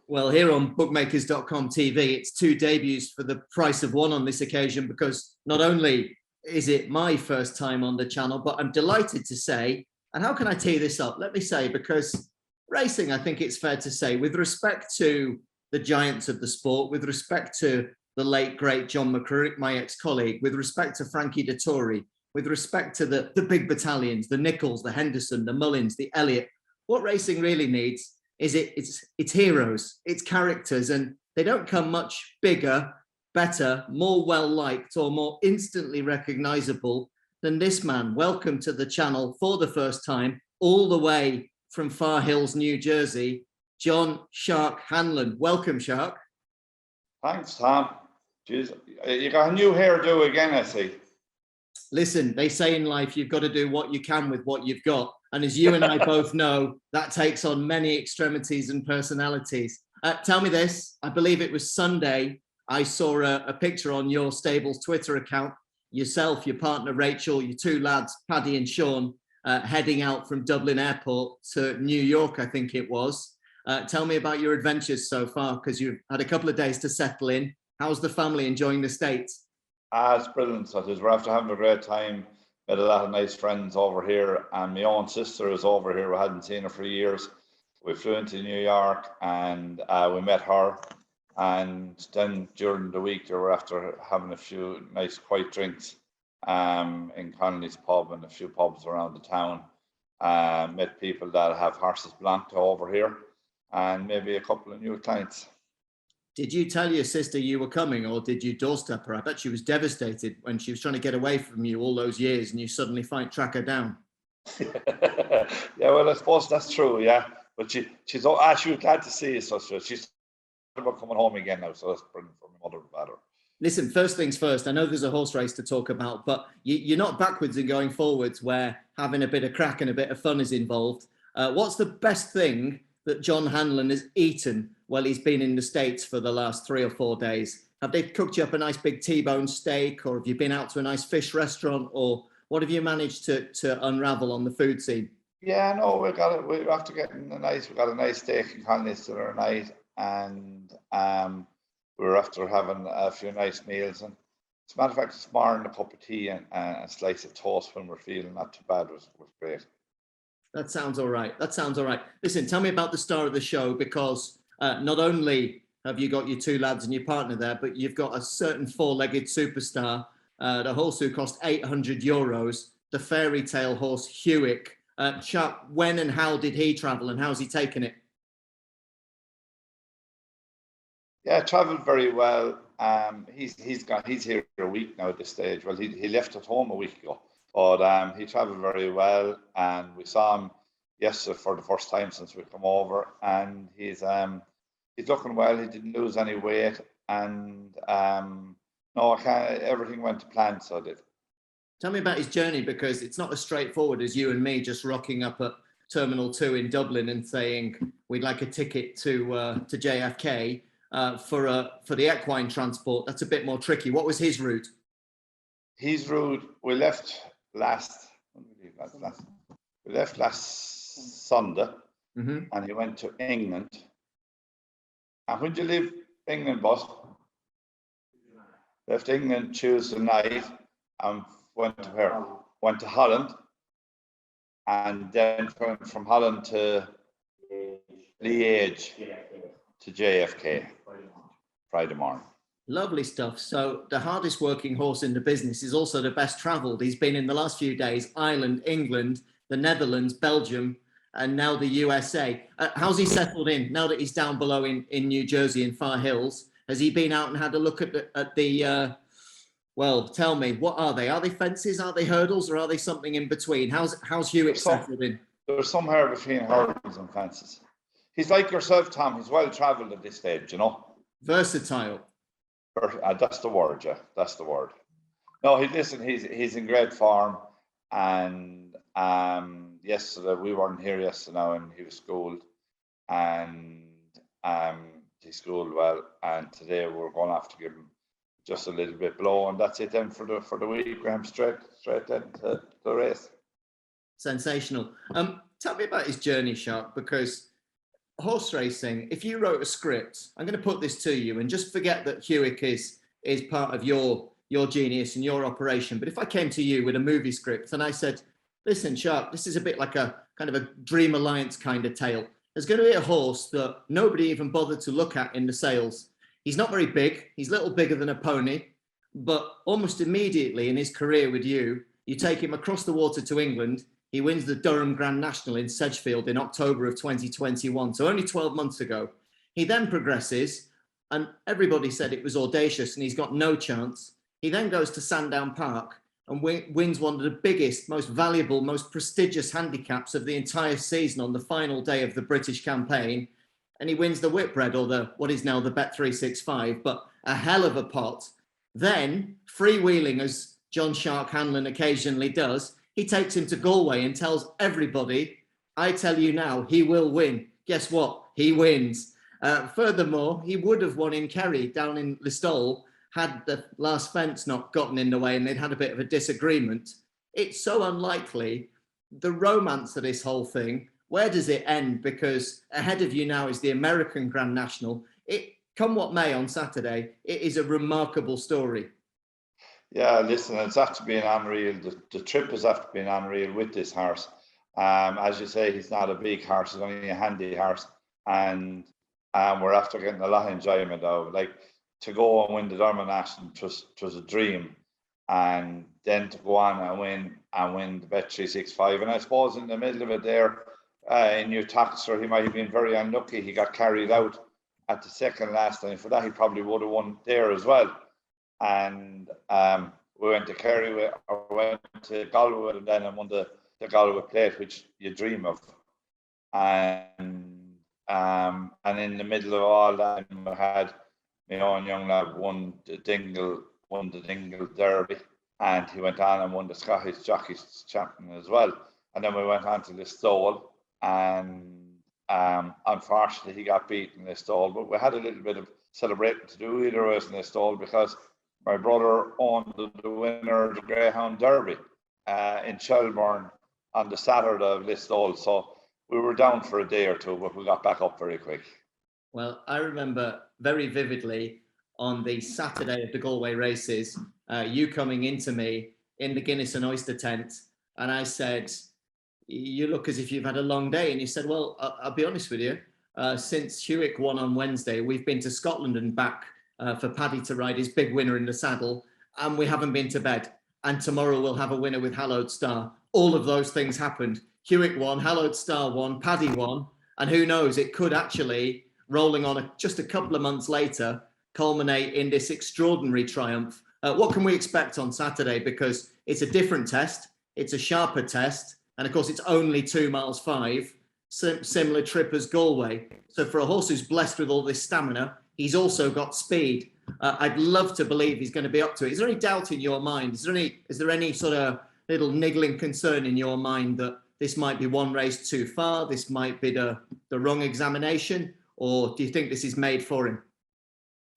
Well, here on bookmakers.com TV, it's two debuts for the price of one on this occasion, because not only is it my first time on the channel, but I'm delighted to say, and how can I tee this up? Let me say, because racing, I think it's fair to say, with respect to the giants of the sport, with respect to the late, great John McCririck, my ex-colleague, with respect to Frankie Dettori, with respect to the big battalions, the Nichols, the Henderson, the Mullins, the Elliott, what racing really needs is it's heroes, it's characters, and they don't come much bigger, better, more well-liked, or more instantly recognizable than this man. Welcome to the channel for the first time, all the way from Far Hills, New Jersey, John "Shark" Hanlon. Welcome, Shark. Thanks, Tom. Jeez, you got a new hairdo again, I see. Listen, they say in life, you've got to do what you can with what you've got. And as you and I both know, that takes on many extremities and personalities. Tell me this, I believe it was Sunday, I saw a picture on your stable's Twitter account, yourself, your partner Rachel, your two lads, Paddy and Sean, heading out from Dublin Airport to New York, I think it was. Tell me about your adventures so far, because you've had a couple of days to settle in. How's the family enjoying the States? It's brilliant. So we're after having a great time. Met a lot of nice friends over here, and my own sister is over here. We hadn't seen her for years. We flew into New York and we met her. And then during the week, they were after having a few nice quiet drinks in Connolly's pub and a few pubs around the town. Met people that have horses Blanca over here, and maybe a couple of new clients. Did you tell your sister you were coming, or did you doorstep her? I bet she was devastated when she was trying to get away from you all those years and you suddenly track her down. Yeah, well, I suppose that's true, yeah. But she was glad to see us. So she's about coming home again now, so that's brilliant for my mother and father. Listen, first things first, I know there's a horse race to talk about, but you're not backwards and going forwards where having a bit of crack and a bit of fun is involved. What's the best thing that John Hanlon has eaten while he's been in the States for the last 3 or 4 days? Have they cooked you up a nice big T-bone steak, or have you been out to a nice fish restaurant, or what have you managed to unravel on the food scene? Yeah, no, we got a nice steak in Connolly's the other night, and we were after having a few nice meals. And as a matter of fact, this morning, a cup of tea and a slice of toast when we're feeling not too bad was great. That sounds all right. That sounds all right. Listen, tell me about the star of the show, because not only have you got your two lads and your partner there, but you've got a certain four-legged superstar, the horse who cost €800, the fairy tale horse Hewick. Chuck, when and how did he travel, and how's he taken it? Yeah, travelled very well. He's here a week now at this stage. Well, he left at home a week ago. But he travelled very well, and we saw him yesterday for the first time since we come over, and he's looking well. He didn't lose any weight, and everything went to plan, so it did. Tell me about his journey, because it's not as straightforward as you and me just rocking up at Terminal 2 in Dublin and saying we'd like a ticket to JFK for the equine transport. That's a bit more tricky. What was his route? His route, we left last Sunday, and he went to England. And when did you leave England, boss? Left England Tuesday night and went to where? Went to Holland, and then from Holland to Liège to JFK Friday morning. Lovely stuff. So the hardest working horse in the business is also the best travelled. He's been in the last few days, Ireland, England, the Netherlands, Belgium, and now the USA. How's he settled in now that he's down below in New Jersey in Far Hills? Has he been out and had a look at the well, tell me, what are they? Are they fences? Are they hurdles? Or are they something in between? How's Hewick settled in? There's somewhere between hurdles and fences. He's like yourself, Tom. He's well travelled at this stage, you know. Versatile. That's the word, yeah. That's the word. No, he's in great form, and yesterday we weren't here yesterday now, and he was schooled, and he schooled well, and today we're going to have to give him just a little bit below, and that's it then for the week. Graham straight then to the race. Sensational. Tell me about his journey, Shark, because horse racing, if you wrote a script, I'm going to put this to you, and just forget that Hewick is part of your genius and your operation. But if I came to you with a movie script and I said, listen, Shark, this is a bit like a kind of a Dream Alliance kind of tale. There's going to be a horse that nobody even bothered to look at in the sales. He's not very big. He's a little bigger than a pony, but almost immediately in his career with you, you take him across the water to England. He wins the Durham Grand National in Sedgefield in October of 2021, so only 12 months ago. He then progresses, and everybody said it was audacious and he's got no chance. He then goes to Sandown Park and wins one of the biggest, most valuable, most prestigious handicaps of the entire season on the final day of the British campaign. And he wins the Whitbread, or the what is now the Bet365, but a hell of a pot. Then, freewheeling as John Shark Hanlon occasionally does, he takes him to Galway and tells everybody, I tell you now, he will win. Guess what? He wins. Furthermore, he would have won in Kerry down in Listowel had the last fence not gotten in the way and they'd had a bit of a disagreement. It's so unlikely. The romance of this whole thing, where does it end? Because ahead of you now is the American Grand National. Come what may on Saturday, it is a remarkable story. Yeah, listen, it's after being unreal. The trip is after being unreal with this horse. As you say, he's not a big horse, he's only a handy horse. And we're after getting a lot of enjoyment out of it. Like, to go and win the Durham National was a dream. And then to go on and win the Bet365. And I suppose in the middle of it there, in New Toxter, he might have been very unlucky. He got carried out at the second last time. For that, he probably would have won there as well. And we went to Kerry, or went to Galway, and then I won the Galway Plate, which you dream of. And in the middle of all that, we had my own young lad won the Dingle Derby, and he went on and won the Scottish Jockeys Champion as well. And then we went on to Listowel, and unfortunately he got beaten in Listowel, but we had a little bit of celebrating to do either way in Listowel, because my brother owned the winner of the Greyhound Derby in Shelbourne on the Saturday of Listowel. So we were down for a day or two, but we got back up very quick. Well, I remember very vividly on the Saturday of the Galway races, you coming into me in the Guinness and Oyster tent, and I said, you look as if you've had a long day. And you said, well, I'll be honest with you, since Hewick won on Wednesday, we've been to Scotland and back for Paddy to ride his big winner in the saddle, and we haven't been to bed. And tomorrow we'll have a winner with Hallowed Star. All of those things happened. Hewick won, Hallowed Star won, Paddy won, and who knows, it could actually, rolling on just a couple of months later, culminate in this extraordinary triumph. What can we expect on Saturday? Because it's a different test, it's a sharper test, and of course it's only 2 miles 5, similar trip as Galway. So for a horse who's blessed with all this stamina, he's also got speed. I'd love to believe he's going to be up to it. Is there any doubt in your mind? Is there any sort of little niggling concern in your mind that this might be one race too far, this might be the wrong examination, or do you think this is made for him?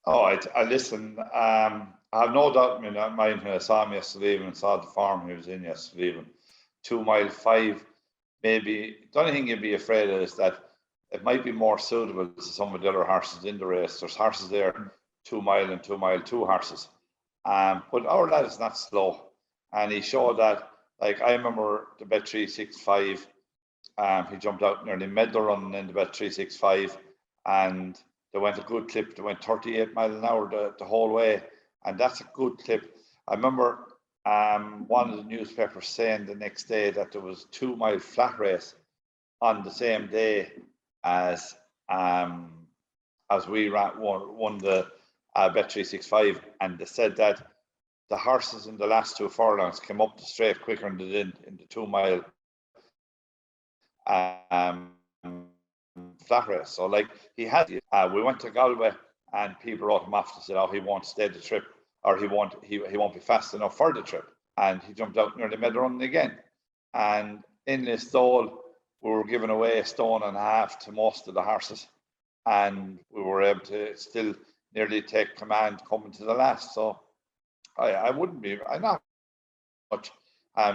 Oh, I listen. I have no doubt in my mind when I saw him yesterday evening and saw the form he was in yesterday evening. 2 mile 5, maybe. The only thing you'd be afraid of is that it might be more suitable to some of the other horses in the race. There's horses there, 2 mile and 2 mile 2 horses. But our lad is not slow. And he showed that, like, I remember the Bet365, he jumped out nearly medal running in the Bet365, and they went a good clip. They went 38 miles an hour the whole way, and that's a good clip. I remember one of the newspapers saying the next day that there was 2 mile flat race on the same day as we won the Bet365, and they said that the horses in the last 2 furlongs came up the straight quicker than they did in the 2 mile flat race. So, like, he had, we went to Galway and people wrote him off to say, oh, he won't stay the trip, or he won't be fast enough for the trip. And he jumped out near the middle running again. And in Listowel, we were giving away 1.5 stone to most of the horses, and we were able to still nearly take command coming to the last. So I'm not much.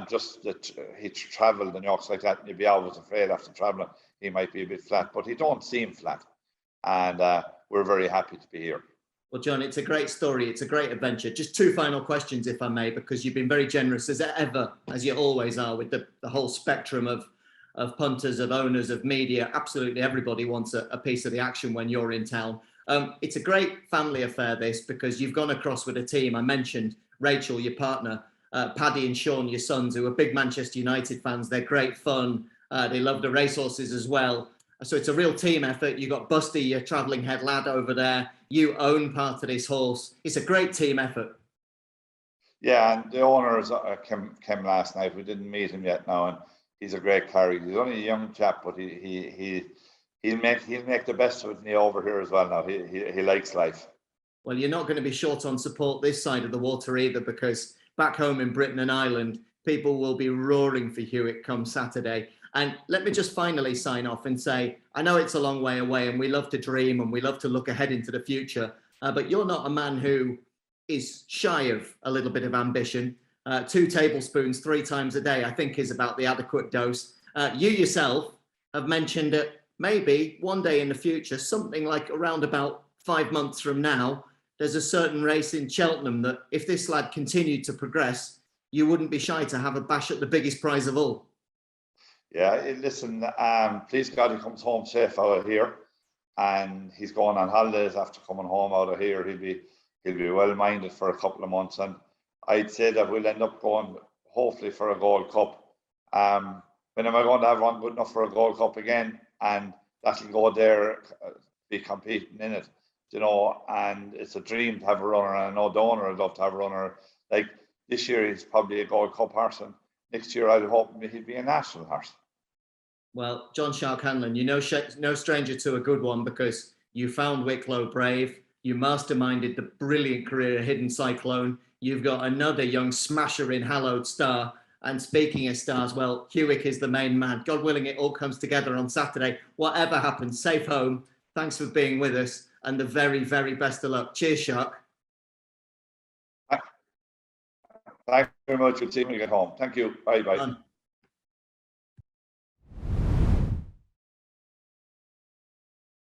Just that he travelled and yokes like that, and you'd be always afraid after travelling he might be a bit flat, but he don't seem flat, and we're very happy to be here. Well, John, it's a great story. It's a great adventure. Just two final questions, if I may, because you've been very generous as ever, as you always are, with the whole spectrum of punters, of owners, of media. Absolutely everybody wants a piece of the action when you're in town. It's a great family affair, this, because you've gone across with a team. I mentioned Rachel, your partner, Paddy and Sean, your sons, who are big Manchester United fans. They're great fun. They love the racehorses as well. So it's a real team effort. You've got Busty, your travelling head lad over there. You own part of this horse. It's a great team effort. Yeah, and the owners came last night. We didn't meet him yet now, and he's a great character. He's only a young chap, but he'll make the best of it over here as well now. He likes life. Well, you're not going to be short on support this side of the water either, because back home in Britain and Ireland, people will be roaring for Hewick come Saturday. And let me just finally sign off and say, I know it's a long way away and we love to dream and we love to look ahead into the future, but you're not a man who is shy of a little bit of ambition. 2 tablespoons 3 times a day, I think, is about the adequate dose. You yourself have mentioned that maybe one day in the future, something like around about 5 months from now, there's a certain race in Cheltenham that if this lad continued to progress, you wouldn't be shy to have a bash at the biggest prize of all. Yeah, listen, please God, he comes home safe out of here, and he's going on holidays after coming home out of here. He'll be well minded for a couple of months, and I'd say that we'll end up going hopefully for a Gold Cup. When am I going to have one good enough for a Gold Cup again? And that'll go there, be competing in it, you know. And it's a dream to have a runner, and I know the owner would love to have a runner. Like this year, he's probably a Gold Cup horse, and next year I'd hope he'd be a national horse. Well, John Shark Hanlon, you're no stranger to a good one, because you found Wicklow brave. You masterminded the brilliant career of Hidden Cyclone. You've got another young smasher in Hallowed Star. And speaking of stars, well, Hewick is the main man. God willing, it all comes together on Saturday. Whatever happens, safe home. Thanks for being with us, and the very, very best of luck. Cheers, Shark. Thank you very much. We'll see you when you get home. Thank you. Bye-bye.